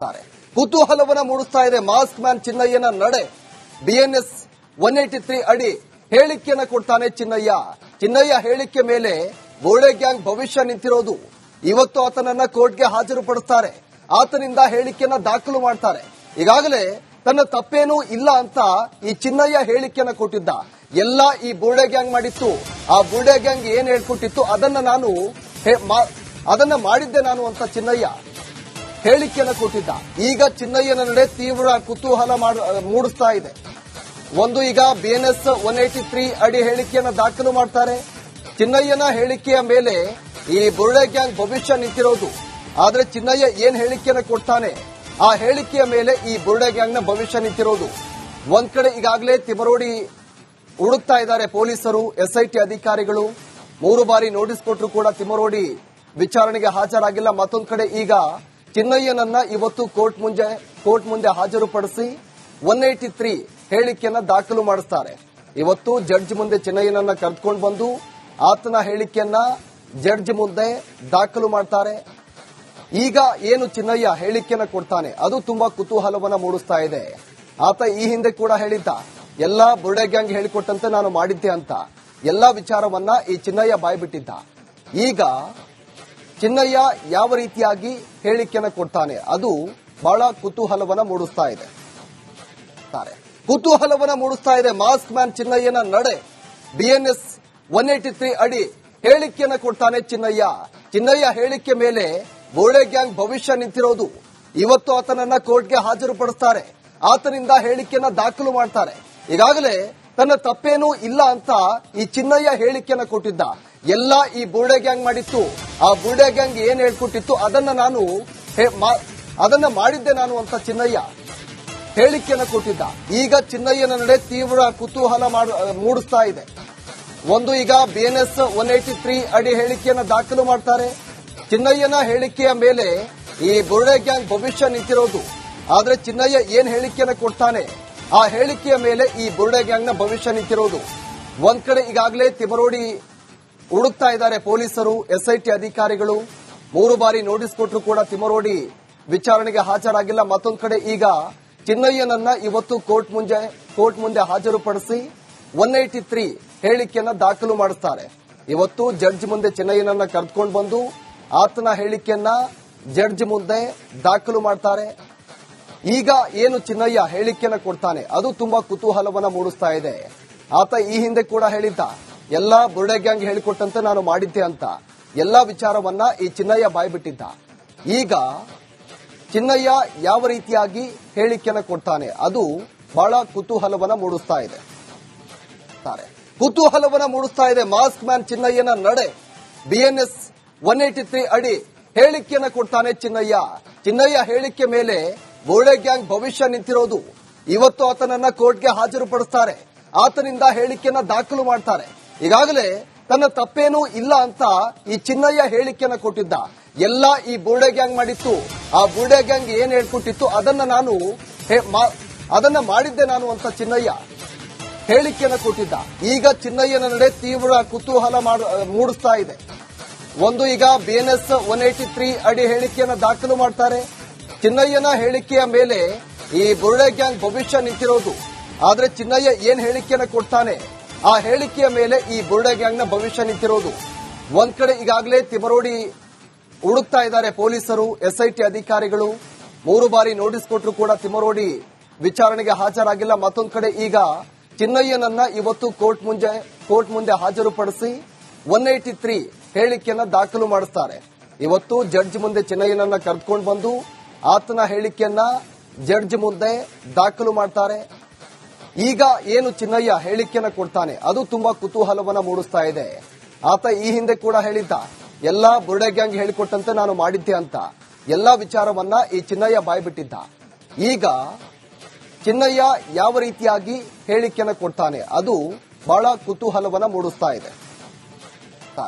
ಕುತೂಹಲವನ್ನ ಮೂಡಿಸ್ತಾ ಇದೆ mask man ಚಿನ್ನಯ್ಯನ ನಡೆ. BNS 183 ಅಡಿ ಹೇಳಿಕೆಯನ್ನ ಕೊಡ್ತಾನೆ ಚಿನ್ನಯ್ಯ. ಚಿನ್ನಯ್ಯ ಹೇಳಿಕೆ ಮೇಲೆ ಬೋಡೆ ಗ್ಯಾಂಗ್ ಭವಿಷ್ಯ ನಿಂತಿರೋದು. ಇವತ್ತು ಆತನನ್ನ ಕೋರ್ಟ್ಗೆ ಹಾಜರುಪಡಿಸ್ತಾರೆ. ಆತನಿಂದ ಹೇಳಿಕೆಯನ್ನ ದಾಖಲು ಮಾಡ್ತಾರೆ. ಈಗಾಗಲೇ ತನ್ನ ತಪ್ಪೇನೂ ಇಲ್ಲ ಅಂತ ಈ ಚಿನ್ನಯ್ಯ ಹೇಳಿಕೆಯನ್ನ ಕೊಟ್ಟಿದ್ದ. ಎಲ್ಲ ಈ ಬೋಡೆ ಗ್ಯಾಂಗ್ ಮಾಡಿತ್ತು. ಆ ಬೋಡೆ ಗ್ಯಾಂಗ್ ಏನ್ ಹೇಳ್ಕೊಟ್ಟಿತ್ತು ಅದನ್ನ ಮಾಡಿದ್ದೆ ನಾನು ಅಂತ ಚಿನ್ನಯ್ಯ ಹೇಳಿಕೆಯನ್ನು ಕೊಟ್ಟಿದ್ದ. ಈಗ ಚಿನ್ನಯ್ಯನ ನಡೆ ತೀವ್ರ ಕುತೂಹಲ ಮೂಡಿಸ್ತಾ ಇದೆ. ಒಂದು, ಈಗ ಬಿಎನ್ಎಸ್ 183 ಅಡಿ ಹೇಳಿಕೆಯನ್ನು ದಾಖಲು ಮಾಡ್ತಾರೆ. ಚಿನ್ನಯ್ಯನ ಹೇಳಿಕೆಯ ಮೇಲೆ ಈ ಬುರುಡೆ ಗ್ಯಾಂಗ್ ಭವಿಷ್ಯ ನಿಂತಿರೋದು. ಆದ್ರೆ ಚಿನ್ನಯ್ಯ ಏನ್ ಹೇಳಿಕೆಯನ್ನು ಕೊಡ್ತಾನೆ ಆ ಹೇಳಿಕೆಯ ಮೇಲೆ ಈ ಬುರುಡೆ ಗ್ಯಾಂಗ್ನ ಭವಿಷ್ಯ ನಿಂತಿರೋದು. ಒಂದ್ ಕಡೆ ಈಗಾಗಲೇ ತಿಮರೋಡಿ ಹುಡುಕ್ತಾ ಇದ್ದಾರೆ ಪೊಲೀಸರು, ಎಸ್ಐಟಿ ಅಧಿಕಾರಿಗಳು. 3 ಬಾರಿ ನೋಟಿಸ್ ಕೊಟ್ಟರು ಕೂಡ ತಿಮರೋಡಿ ವಿಚಾರಣೆಗೆ ಹಾಜರಾಗಿಲ್ಲ. ಮತ್ತೊಂದು ಕಡೆ ಈಗ ಚಿನ್ನಯ್ಯನನ್ನ ಇವತ್ತು ಕೋರ್ಟ್ ಮುಂದೆ ಹಾಜರುಪಡಿಸಿ 183 ಹೇಳಿಕೆಯನ್ನ ದಾಖಲು ಮಾಡಿಸ್ತಾರೆ. ಇವತ್ತು ಜಡ್ಜ್ ಮುಂದೆ ಚಿನ್ನಯ್ಯನನ್ನ ಕರೆದುಕೊಂಡು ಬಂದು ಆತನ ಹೇಳಿಕೆಯನ್ನ ಜಡ್ಜ್ ಮುಂದೆ ದಾಖಲು ಮಾಡ್ತಾರೆ. ಈಗ ಏನು ಚಿನ್ನಯ್ಯ ಹೇಳಿಕೆಯನ್ನ ಕೊಡ್ತಾನೆ ಅದು ತುಂಬಾ ಕುತೂಹಲವನ್ನ ಮೂಡಿಸ್ತಾ ಇದೆ. ಆತ ಈ ಹಿಂದೆ ಕೂಡ ಹೇಳಿದ್ದ, ಎಲ್ಲಾ ಬುರುಡೆ ಗ್ಯಾಂಗ್ ಹೇಳಿಕೊಟ್ಟಂತೆ ನಾನು ಮಾಡಿದ್ದೆ ಅಂತ. ಎಲ್ಲಾ ವಿಚಾರವನ್ನ ಈ ಚಿನ್ನಯ್ಯ ಬಾಯ್ಬಿಟ್ಟಿದ್ದ. ಈಗ ಚಿನ್ನಯ್ಯ ಯಾವ ರೀತಿಯಾಗಿ ಹೇಳಿಕೆಯನ್ನು ಕೊಡ್ತಾನೆ ಅದು ಬಹಳ ಕುತೂಹಲವನ್ನ ಮೂಡಿಸ್ತಾ ಇದೆ. ಮಾಸ್ಕ್ ಮ್ಯಾನ್ ಚಿನ್ನಯ್ಯನ ನಡೆ. ಬಿಎನ್ಎಸ್ 183 ಅಡಿ ಹೇಳಿಕೆಯನ್ನ ಕೊಡ್ತಾನೆ ಚಿನ್ನಯ್ಯ. ಚಿನ್ನಯ್ಯ ಹೇಳಿಕೆ ಮೇಲೆ ಬೋಡೆ ಗ್ಯಾಂಗ್ ಭವಿಷ್ಯ ನಿಂತಿರೋದು. ಇವತ್ತು ಆತನನ್ನ ಕೋರ್ಟ್ಗೆ ಹಾಜರುಪಡಿಸ್ತಾರೆ. ಆತನಿಂದ ಹೇಳಿಕೆಯನ್ನ ದಾಖಲು ಮಾಡ್ತಾರೆ. ಈಗಾಗಲೇ ತನ್ನ ತಪ್ಪೇನೂ ಇಲ್ಲ ಅಂತ ಈ ಚಿನ್ನಯ್ಯ ಹೇಳಿಕೆಯನ್ನ ಕೊಟ್ಟಿದ್ದ. ಎಲ್ಲ ಈ ಬೋಡೆ ಗ್ಯಾಂಗ್ ಮಾಡಿತ್ತು. ಆ ಬೋಡೆ ಗ್ಯಾಂಗ್ ಏನ್ ಹೇಳ್ಕೊಟ್ಟಿತ್ತು ಅದನ್ನ ಮಾಡಿದ್ದೆ ನಾನು ಅಂತ ಚಿನ್ನಯ್ಯ ಹೇಳಿಕೆಯನ್ನು ಕೊಟ್ಟಿದ್ದ. ಈಗ ಚಿನ್ನಯ್ಯನ ನಡೆ ತೀವ್ರ ಕುತೂಹಲ ಮೂಡಿಸ್ತಾ ಇದೆ. ಒಂದು, ಈಗ ಬಿಎನ್ಎಸ್ 183 ಅಡಿ ಹೇಳಿಕೆಯನ್ನು ದಾಖಲು ಮಾಡ್ತಾರೆ. ಚಿನ್ನಯ್ಯನ ಹೇಳಿಕೆಯ ಮೇಲೆ ಈ ಬೋಡೆ ಗ್ಯಾಂಗ್ ಭವಿಷ್ಯ ನಿಂತಿರೋದು. ಆದ್ರೆ ಚಿನ್ನಯ್ಯ ಏನ್ ಹೇಳಿಕೆಯನ್ನು ಕೊಡ್ತಾನೆ ಆ ಹೇಳಿಕೆಯ ಮೇಲೆ ಈ ಬೋಡೆ ಗ್ಯಾಂಗ್ನ ಭವಿಷ್ಯ ನಿಂತಿರೋದು. ಒಂದ್ ಕಡೆ ಈಗಾಗಲೇ ತಿಮರೋಡಿ ಹುಡುಕ್ತಾ ಇದ್ದಾರೆ ಪೊಲೀಸರು, ಎಸ್ಐಟಿ ಅಧಿಕಾರಿಗಳು. 3 ಬಾರಿ ನೋಟಿಸ್ ಕೊಟ್ಟರು ಕೂಡ ತಿಮರೋಡಿ ವಿಚಾರಣೆಗೆ ಹಾಜರಾಗಿಲ್ಲ. ಮತ್ತೊಂದು ಕಡೆ ಈಗ ಚಿನ್ನಯ್ಯನನ್ನ ಇವತ್ತು ಕೋರ್ಟ್ ಮುಂದೆ ಹಾಜರುಪಡಿಸಿ 183 ಹೇಳಿಕೆಯನ್ನ ದಾಖಲು ಮಾಡಿಸ್ತಾರೆ. ಇವತ್ತು ಜಡ್ಜ್ ಮುಂದೆ ಚಿನ್ನಯ್ಯನನ್ನ ಕರೆದುಕೊಂಡು ಬಂದು ಆತನ ಹೇಳಿಕೆಯನ್ನ ಜಡ್ಜ್ ಮುಂದೆ ದಾಖಲು ಮಾಡ್ತಾರೆ. ಈಗ ಏನು ಚಿನ್ನಯ್ಯ ಹೇಳಿಕೆಯನ್ನ ಕೊಡ್ತಾನೆ ಅದು ತುಂಬಾ ಕುತೂಹಲವನ್ನ ಮೂಡಿಸ್ತಾ ಇದೆ. ಆತ ಈ ಹಿಂದೆ ಕೂಡ ಹೇಳಿದ್ದ, ಎಲ್ಲಾ ಬುರುಡೆ ಗ್ಯಾಂಗ್ ಹೇಳಿಕೊಟ್ಟಂತೆ ನಾನು ಮಾಡಿದ್ದೆ ಅಂತ. ಎಲ್ಲಾ ವಿಚಾರವನ್ನ ಈ ಚಿನ್ನಯ್ಯ ಬಾಯ್ಬಿಟ್ಟಿದ್ದ. ಈಗ ಚಿನ್ನಯ್ಯ ಯಾವ ರೀತಿಯಾಗಿ ಹೇಳಿಕೆಯನ್ನು ಕೊಡ್ತಾನೆ ಅದು ಬಹಳ ಕುತೂಹಲವನ್ನ ಮೂಡಿಸ್ತಾ ಇದೆ. ಮಾಸ್ಕ್ ಮ್ಯಾನ್ ಚಿನ್ನಯ್ಯನ ನಡೆ. ಬಿಎನ್ಎಸ್ 183 ಅಡಿ ಹೇಳಿಕೆಯನ್ನ ಕೊಡ್ತಾನೆ ಚಿನ್ನಯ್ಯ. ಚಿನ್ನಯ್ಯ ಹೇಳಿಕೆ ಮೇಲೆ ಬೋಡೆ ಗ್ಯಾಂಗ್ ಭವಿಷ್ಯ ನಿಂತಿರೋದು. ಇವತ್ತು ಆತನನ್ನ ಕೋರ್ಟ್ಗೆ ಹಾಜರುಪಡಿಸ್ತಾರೆ. ಆತನಿಂದ ಹೇಳಿಕೆಯನ್ನ ದಾಖಲು ಮಾಡ್ತಾರೆ. ಈಗಾಗಲೇ ತನ್ನ ತಪ್ಪೇನೂ ಇಲ್ಲ ಅಂತ ಈ ಚಿನ್ನಯ್ಯ ಹೇಳಿಕೆಯನ್ನ ಕೊಟ್ಟಿದ್ದ. ಎಲ್ಲ ಈ ಬೋಡೆ ಗ್ಯಾಂಗ್ ಮಾಡಿತ್ತು. ಆ ಬೋಡೆ ಗ್ಯಾಂಗ್ ಏನ್ ಹೇಳ್ಕೊಟ್ಟಿತ್ತು ಅದನ್ನ ಮಾಡಿದ್ದೆ ನಾನು ಅಂತ ಚಿನ್ನಯ್ಯ ಹೇಳಿಕೆಯನ್ನ ಕೊಟ್ಟಿದ್ದ. ಈಗ ಚಿನ್ನಯ್ಯನ ನಡೆ ತೀವ್ರ ಕುತೂಹಲ ಮೂಡಿಸ್ತಾ ಇದೆ. ಒಂದು, ಈಗ ಬಿಎನ್ಎಸ್ 183 ಅಡಿ ಹೇಳಿಕೆಯನ್ನ ದಾಖಲು ಮಾಡ್ತಾರೆ. ಚಿನ್ನಯ್ಯನ ಹೇಳಿಕೆಯ ಮೇಲೆ ಈ ಬೋಡೆ ಗ್ಯಾಂಗ್ ಭವಿಷ್ಯ ನಿಂತಿರೋದು. ಆದ್ರೆ ಚಿನ್ನಯ್ಯ ಏನ್ ಹೇಳಿಕೆಯನ್ನ ಕೊಡ್ತಾನೆ ಆ ಹೇಳಿಕೆಯ ಮೇಲೆ ಈ ಬೋಡೆ ಗ್ಯಾಂಗ್ನ ಭವಿಷ್ಯ ನಿಂತಿರೋದು. ಒಂದ್ ಕಡೆ ಈಗಾಗಲೇ ತಿಮರೋಡಿ ಹುಡುಕ್ತಾ ಇದ್ದಾರೆ ಪೊಲೀಸರು, ಎಸ್ಐಟಿ ಅಧಿಕಾರಿಗಳು. 3 ಬಾರಿ ನೋಟಿಸ್ ಕೊಟ್ಟರು ಕೂಡ ತಿಮರೋಡಿ ವಿಚಾರಣೆಗೆ ಹಾಜರಾಗಿಲ್ಲ. ಮತ್ತೊಂದು ಕಡೆ ಈಗ ಚಿನ್ನಯ್ಯನನ್ನ ಇವತ್ತು ಕೋರ್ಟ್ ಮುಂದೆ ಹಾಜರುಪಡಿಸಿ 183 ಹೇಳಿಕೆಯನ್ನ ದಾಖಲು ಮಾಡಿಸ್ತಾರೆ. ಇವತ್ತು ಜಡ್ಜ್ ಮುಂದೆ ಚಿನ್ನಯ್ಯನನ್ನ ಕರೆದುಕೊಂಡು ಬಂದು ಆತನ ಹೇಳಿಕೆಯನ್ನ ಜಡ್ಜ್ ಮುಂದೆ ದಾಖಲು ಮಾಡ್ತಾರೆ. ಈಗ ಏನು ಚಿನ್ನಯ್ಯ ಹೇಳಿಕೆಯನ್ನ ಕೊಡ್ತಾನೆ ಅದು ತುಂಬಾ ಕುತೂಹಲವನ್ನ ಮೂಡಿಸ್ತಾ ಇದೆ. ಆತ ಈ ಹಿಂದೆ ಕೂಡ ಹೇಳಿದ್ದ, ಎಲ್ಲಾ ಬುರುಡೆ ಗ್ಯಾಂಗ್ ಹೇಳಿಕೊಟ್ಟಂತೆ ನಾನು ಮಾಡಿದ್ದೆ ಅಂತ. ಎಲ್ಲಾ ವಿಚಾರವನ್ನ ಈ ಚಿನ್ನಯ್ಯ ಬಾಯ್ಬಿಟ್ಟಿದ್ದ. ಈಗ ಚಿನ್ನಯ್ಯ ಯಾವ ರೀತಿಯಾಗಿ ಹೇಳಿಕೆಯನ್ನ ಕೊಡ್ತಾನೆ ಅದು ಬಹಳ ಕುತೂಹಲವನ್ನ ಮೂಡಿಸ್ತಾ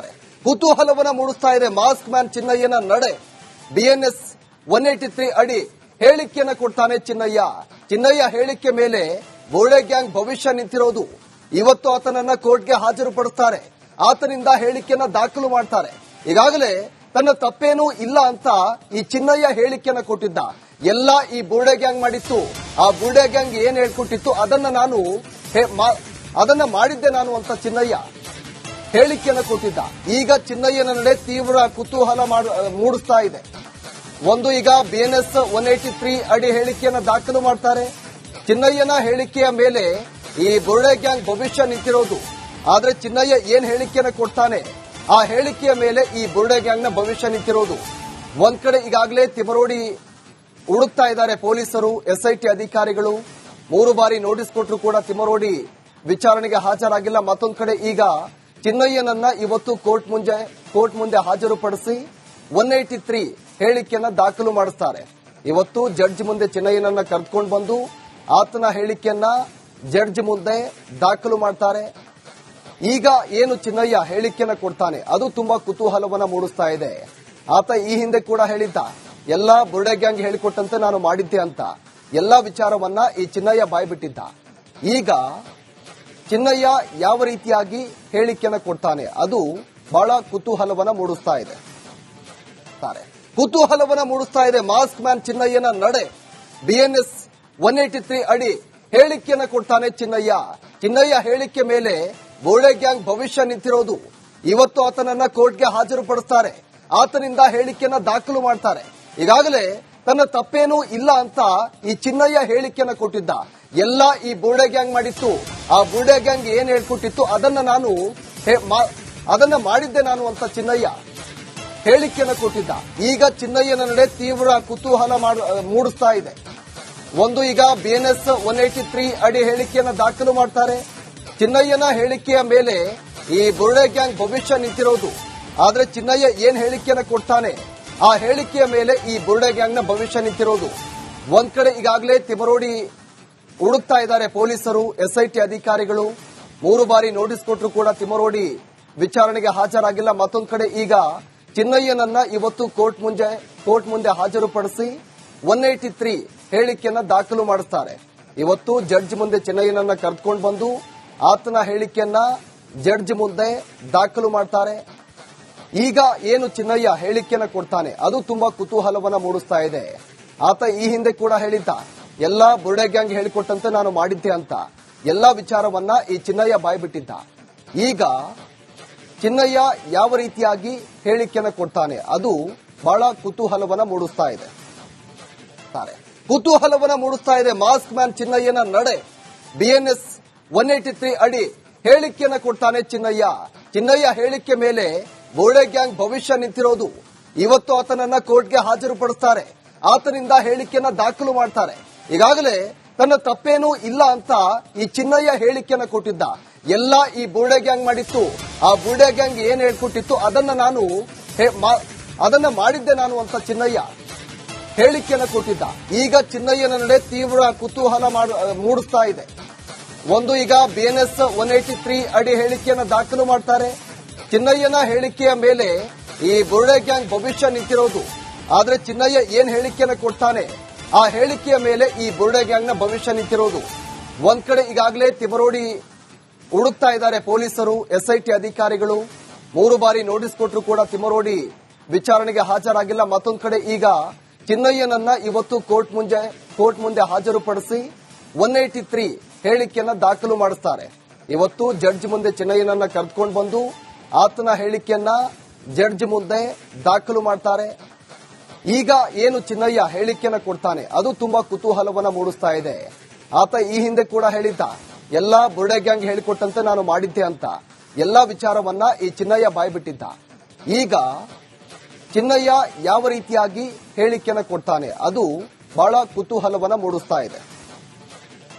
ಇದೆ. ಮಾಸ್ಕ್ ಮ್ಯಾನ್ ಚಿನ್ನಯ್ಯನ ನಡೆ. ಬಿಎನ್ಎಸ್ 183 ಅಡಿ ಹೇಳಿಕೆಯನ್ನ ಕೊಡ್ತಾನೆ ಚಿನ್ನಯ್ಯ. ಚಿನ್ನಯ್ಯ ಹೇಳಿಕೆ ಮೇಲೆ ಬೋಡೆ ಗ್ಯಾಂಗ್ ಭವಿಷ್ಯ ನಿಂತಿರೋದು. ಇವತ್ತು ಆತನನ್ನ ಕೋರ್ಟ್ಗೆ ಹಾಜರುಪಡಿಸ್ತಾರೆ. ಆತನಿಂದ ಹೇಳಿಕೆಯನ್ನ ದಾಖಲು ಮಾಡ್ತಾರೆ. ಈಗಾಗಲೇ ತನ್ನ ತಪ್ಪೇನೂ ಇಲ್ಲ ಅಂತ ಈ ಚಿನ್ನಯ್ಯ ಹೇಳಿಕೆಯನ್ನು ಕೊಟ್ಟಿದ್ದ. ಎಲ್ಲ ಈ ಬುರ್ಡೆ ಗ್ಯಾಂಗ್ ಮಾಡಿತ್ತು. ಆ ಬುರ್ಡೆ ಗ್ಯಾಂಗ್ ಏನ್ ಹೇಳ್ಕೊಟ್ಟಿತ್ತು ಅದನ್ನ ಮಾಡಿದ್ದೆ ನಾನು ಅಂತ ಚಿನ್ನಯ್ಯ ಹೇಳಿಕೆಯನ್ನು ಕೊಟ್ಟಿದ್ದ. ಈಗ ಚಿನ್ನಯ್ಯನ ನಡೆ ತೀವ್ರ ಕುತೂಹಲ ಮೂಡಿಸ್ತಾ ಇದೆ. ಒಂದು ಈಗ BNS 183 ಅಡಿ ಹೇಳಿಕೆಯನ್ನು ದಾಖಲು ಮಾಡ್ತಾರೆ. ಚಿನ್ನಯ್ಯನ ಹೇಳಿಕೆಯ ಮೇಲೆ ಈ ಬುರ್ಡೆ ಗ್ಯಾಂಗ್ ಭವಿಷ್ಯ ನಿಂತಿರೋದು. ಆದ್ರೆ ಚಿನ್ನಯ್ಯ ಏನ್ ಹೇಳಿಕೆಯನ್ನು ಕೊಡ್ತಾನೆ ಆ ಹೇಳಿಕೆಯ ಮೇಲೆ ಈ ಬುರ್ಡೆ ಗ್ಯಾಂಗ್ ನ ಭವಿಷ್ಯ ನಿಂತಿರೋದು. ಒಂದ್ ಕಡೆ ಈಗಾಗಲೇ ತಿಮರೋಡಿ ಹುಡುಕ್ತಾ ಇದ್ದಾರೆ ಪೊಲೀಸರು, SIT ಅಧಿಕಾರಿಗಳು. 3 ಬಾರಿ ನೋಟಿಸ್ ಕೊಟ್ಟರು ಕೂಡ ತಿಮರೋಡಿ ವಿಚಾರಣೆಗೆ ಹಾಜರಾಗಿಲ್ಲ. ಮತ್ತೊಂದು ಕಡೆ ಈಗ ಚಿನ್ನಯ್ಯನನ್ನ ಇವತ್ತು ಕೋರ್ಟ್ ಮುಂದೆ ಹಾಜರುಪಡಿಸಿ 183 ಹೇಳಿಕೆಯನ್ನ ದಾಖಲು ಮಾಡಿಸ್ತಾರೆ. ಇವತ್ತು ಜಡ್ಜ್ ಮುಂದೆ ಚಿನ್ನಯ್ಯನನ್ನ ಕರೆದುಕೊಂಡು ಬಂದು ಆತನ ಹೇಳಿಕೆಯನ್ನ ಜಡ್ಜ್ ಮುಂದೆ ದಾಖಲು ಮಾಡ್ತಾರೆ. ಈಗ ಏನು ಚಿನ್ನಯ್ಯ ಹೇಳಿಕೆಯನ್ನ ಕೊಡ್ತಾನೆ ಅದು ತುಂಬಾ ಕುತೂಹಲವನ್ನ ಮೂಡಿಸ್ತಾ ಇದೆ. ಆತ ಈ ಹಿಂದೆ ಕೂಡ ಹೇಳಿದ್ದ, ಎಲ್ಲಾ ಬುರ್ಡೆ ಗ್ಯಾಂಗ್ ಹೇಳಿಕೊಟ್ಟಂತೆ ನಾನು ಮಾಡಿದ್ದೆ ಅಂತ. ಎಲ್ಲಾ ವಿಚಾರವನ್ನ ಈ ಚಿನ್ನಯ್ಯ ಬಾಯ್ಬಿಟ್ಟಿದ್ದ. ಈಗ ಚಿನ್ನಯ್ಯ ಯಾವ ರೀತಿಯಾಗಿ ಹೇಳಿಕೆಯನ್ನ ಕೊಡ್ತಾನೆ ಅದು ಬಹಳ ಕುತೂಹಲವನ್ನ ಮೂಡಿಸ್ತಾ ಇದೆ. ಮಾಸ್ಕ್ ಮ್ಯಾನ್ ಚಿನ್ನಯ್ಯನ ನಡೆ BNS 183 ಅಡಿ ಹೇಳಿಕೆಯನ್ನ ಕೊಡ್ತಾನೆ ಚಿನ್ನಯ್ಯ ಹೇಳಿಕೆ ಮೇಲೆ ಬುರ್ಡೆ ಗ್ಯಾಂಗ್ ಭವಿಷ್ಯ ನಿಂತಿರೋದು. ಇವತ್ತು ಆತನನ್ನ ಕೋರ್ಟ್ಗೆ ಹಾಜರುಪಡಿಸ್ತಾರೆ. ಆತನಿಂದ ಹೇಳಿಕೆಯನ್ನ ದಾಖಲು ಮಾಡ್ತಾರೆ. ಈಗಾಗಲೇ ತನ್ನ ತಪ್ಪೇನೂ ಇಲ್ಲ ಅಂತ ಈ ಚಿನ್ನಯ್ಯ ಹೇಳಿಕೆಯನ್ನ ಕೊಟ್ಟಿದ್ದ. ಎಲ್ಲ ಈ ಬುರ್ಡೆ ಗ್ಯಾಂಗ್ ಮಾಡಿತ್ತು. ಆ ಬುರ್ಡೆ ಗ್ಯಾಂಗ್ ಏನ್ ಹೇಳ್ಕೊಟ್ಟಿತ್ತು ಅದನ್ನ ಮಾಡಿದ್ದೆ ನಾನು ಅಂತ ಚಿನ್ನಯ್ಯ ಹೇಳಿಕೆಯನ್ನ ಕೊಟ್ಟಿದ್ದ. ಈಗ ಚಿನ್ನಯ್ಯನ ನಡೆ ತೀವ್ರ ಕುತೂಹಲ ಮೂಡಿಸ್ತಾ ಇದೆ. ಒಂದು ಈಗ BNS 183 ಅಡಿ ಹೇಳಿಕೆಯನ್ನ ದಾಖಲು ಮಾಡ್ತಾರೆ. ಚಿನ್ನಯ್ಯನ ಹೇಳಿಕೆಯ ಮೇಲೆ ಈ ಬುರ್ಡೆ ಗ್ಯಾಂಗ್ ಭವಿಷ್ಯ ನಿಂತಿರೋದು. ಆದ್ರೆ ಚಿನ್ನಯ್ಯ ಏನ್ ಹೇಳಿಕೆಯನ್ನ ಕೊಡ್ತಾನೆ ಆ ಹೇಳಿಕೆಯ ಮೇಲೆ ಈ ಬುರ್ಡೆ ಗ್ಯಾಂಗ್ ನ ಭವಿಷ್ಯ ನಿಂತಿರೋದು. ಒಂದ್ ಕಡೆ ಈಗಾಗಲೇ ತಿಮರೋಡಿ ಹುಡುಕ್ತಾ ಇದ್ದಾರೆ ಪೊಲೀಸರು, SIT ಅಧಿಕಾರಿಗಳು. 3 ಬಾರಿ ನೋಟಿಸ್ ಕೊಟ್ಟರು ಕೂಡ ತಿಮರೋಡಿ ವಿಚಾರಣೆಗೆ ಹಾಜರಾಗಿಲ್ಲ. ಮತ್ತೊಂದು ಕಡೆ ಈಗ ಚಿನ್ನಯ್ಯನನ್ನ ಇವತ್ತು ಕೋರ್ಟ್ ಮುಂದೆ ಹಾಜರುಪಡಿಸಿ 183 ಹೇಳಿಕೆಯನ್ನ ದಾಖಲು ಮಾಡಿಸ್ತಾರೆ. ಇವತ್ತು ಜಡ್ಜ್ ಮುಂದೆ ಚಿನ್ನಯ್ಯನನ್ನ ಕರೆದುಕೊಂಡು ಬಂದು ಆತನ ಹೇಳಿಕೆಯನ್ನ ಜಡ್ಜ್ ಮುಂದೆ ದಾಖಲು ಮಾಡ್ತಾರೆ. ಈಗ ಏನು ಚಿನ್ನಯ್ಯ ಹೇಳಿಕೆಯನ್ನ ಕೊಡ್ತಾನೆ ಅದು ತುಂಬಾ ಕುತೂಹಲವನ್ನ ಮೂಡಿಸ್ತಾ ಇದೆ. ಆತ ಈ ಹಿಂದೆ ಕೂಡ ಹೇಳಿದ್ದ, ಎಲ್ಲಾ ಬುರ್ಡೆ ಗ್ಯಾಂಗ್ ಹೇಳಿಕೊಟ್ಟಂತೆ ನಾನು ಮಾಡಿದ್ದೆ ಅಂತ. ಎಲ್ಲಾ ವಿಚಾರವನ್ನ ಈ ಚಿನ್ನಯ್ಯ ಬಾಯ್ಬಿಟ್ಟಿದ್ದ. ಈಗ ಚಿನ್ನಯ್ಯ ಯಾವ ರೀತಿಯಾಗಿ ಹೇಳಿಕೆಯನ್ನ ಕೊಡ್ತಾನೆ ಅದು ಬಹಳ ಕುತೂಹಲವನ್ನ ಮೂಡಿಸ್ತಾ ಇದೆ. ಮಾಸ್ಕ್ ಮ್ಯಾನ್ ಚಿನ್ನಯ್ಯನ ನಡೆ BNS 183 ಅಡಿ ಹೇಳಿಕೆಯನ್ನ ಕೊಡ್ತಾನೆ ಚಿನ್ನಯ್ಯ ಹೇಳಿಕೆ ಮೇಲೆ ಬುರ್ಡೆ ಗ್ಯಾಂಗ್ ಭವಿಷ್ಯ ನಿಂತಿರೋದು. ಇವತ್ತು ಆತನನ್ನ ಕೋರ್ಟ್ಗೆ ಹಾಜರುಪಡಿಸ್ತಾರೆ. ಆತನಿಂದ ಹೇಳಿಕೆಯನ್ನ ದಾಖಲು ಮಾಡ್ತಾರೆ. ಈಗಾಗಲೇ ತನ್ನ ತಪ್ಪೇನೂ ಇಲ್ಲ ಅಂತ ಈ ಚಿನ್ನಯ್ಯ ಹೇಳಿಕೆಯನ್ನ ಕೊಟ್ಟಿದ್ದ. ಎಲ್ಲ ಈ ಬುರ್ಡೆ ಗ್ಯಾಂಗ್ ಮಾಡಿತ್ತು. ಆ ಬುರ್ಡೆ ಗ್ಯಾಂಗ್ ಏನ್ ಹೇಳ್ಕೊಟ್ಟಿತ್ತು ಅದನ್ನ ಮಾಡಿದ್ದೆ ನಾನು ಅಂತ ಚಿನ್ನಯ್ಯ ಹೇಳಿಕೆಯನ್ನ ಕೊಟ್ಟಿದ್ದ. ಈಗ ಚಿನ್ನಯ್ಯನ ನಡೆ ತೀವ್ರ ಕುತೂಹಲ ಮೂಡಿಸ್ತಾ ಇದೆ. ಒಂದು ಈಗ BNS 183 ಅಡಿ ಹೇಳಿಕೆಯನ್ನ ದಾಖಲು ಮಾಡ್ತಾರೆ. ಚಿನ್ನಯ್ಯನ ಹೇಳಿಕೆಯ ಮೇಲೆ ಈ ಬುರ್ಡೆ ಗ್ಯಾಂಗ್ ಭವಿಷ್ಯ ನಿಂತಿರೋದು. ಆದ್ರೆ ಚಿನ್ನಯ್ಯ ಏನ್ ಹೇಳಿಕೆಯನ್ನ ಕೊಡ್ತಾನೆ ಆ ಹೇಳಿಕೆಯ ಮೇಲೆ ಈ ಬುರ್ಡೆ ಗ್ಯಾಂಗ್ ನ ಭವಿಷ್ಯ ನಿಂತಿರೋದು. ಒಂದ್ ಕಡೆ ಈಗಾಗಲೇ ತಿಮರೋಡಿ ಹುಡುಕ್ತಾ ಇದ್ದಾರೆ ಪೊಲೀಸರು, SIT ಅಧಿಕಾರಿಗಳು. 3 ಬಾರಿ ನೋಟಿಸ್ ಕೊಟ್ಟರು ಕೂಡ ತಿಮರೋಡಿ ವಿಚಾರಣೆಗೆ ಹಾಜರಾಗಿಲ್ಲ. ಮತ್ತೊಂದು ಕಡೆ ಈಗ ಚಿನ್ನಯ್ಯನನ್ನ ಇವತ್ತು ಕೋರ್ಟ್ ಮುಂದೆ ಹಾಜರುಪಡಿಸಿ 183 ಹೇಳಿಕೆಯನ್ನ ದಾಖಲು ಮಾಡಿಸ್ತಾರೆ. ಇವತ್ತು ಜಡ್ಜ್ ಮುಂದೆ ಚಿನ್ನಯ್ಯನನ್ನ ಕರೆದುಕೊಂಡು ಬಂದು ಆತನ ಹೇಳಿಕೆಯನ್ನ ಜಡ್ಜ್ ಮುಂದೆ ದಾಖಲು ಮಾಡ್ತಾರೆ. ಈಗ ಏನು ಚಿನ್ನಯ್ಯ ಹೇಳಿಕೆಯನ್ನ ಕೊಡ್ತಾನೆ ಅದು ತುಂಬಾ ಕುತೂಹಲವನ್ನ ಮೂಡಿಸ್ತಾ ಇದೆ. ಆತ ಈ ಹಿಂದೆ ಕೂಡ ಹೇಳಿದ್ದ, ಎಲ್ಲಾ ಬುರ್ಡೆ ಗ್ಯಾಂಗ್ ಹೇಳಿಕೊಟ್ಟಂತೆ ನಾನು ಮಾಡಿದ್ದೆ ಅಂತ. ಎಲ್ಲಾ ವಿಚಾರವನ್ನ ಈ ಚಿನ್ನಯ್ಯ ಬಾಯ್ಬಿಟ್ಟಿದ್ದ. ಈಗ ಚಿನ್ನಯ್ಯ ಯಾವ ರೀತಿಯಾಗಿ ಹೇಳಿಕೆಯನ್ನ ಕೊಡ್ತಾನೆ ಅದು ಬಹಳ ಕುತೂಹಲವನ್ನ ಮೂಡಿಸ್ತಾ ಇದೆ.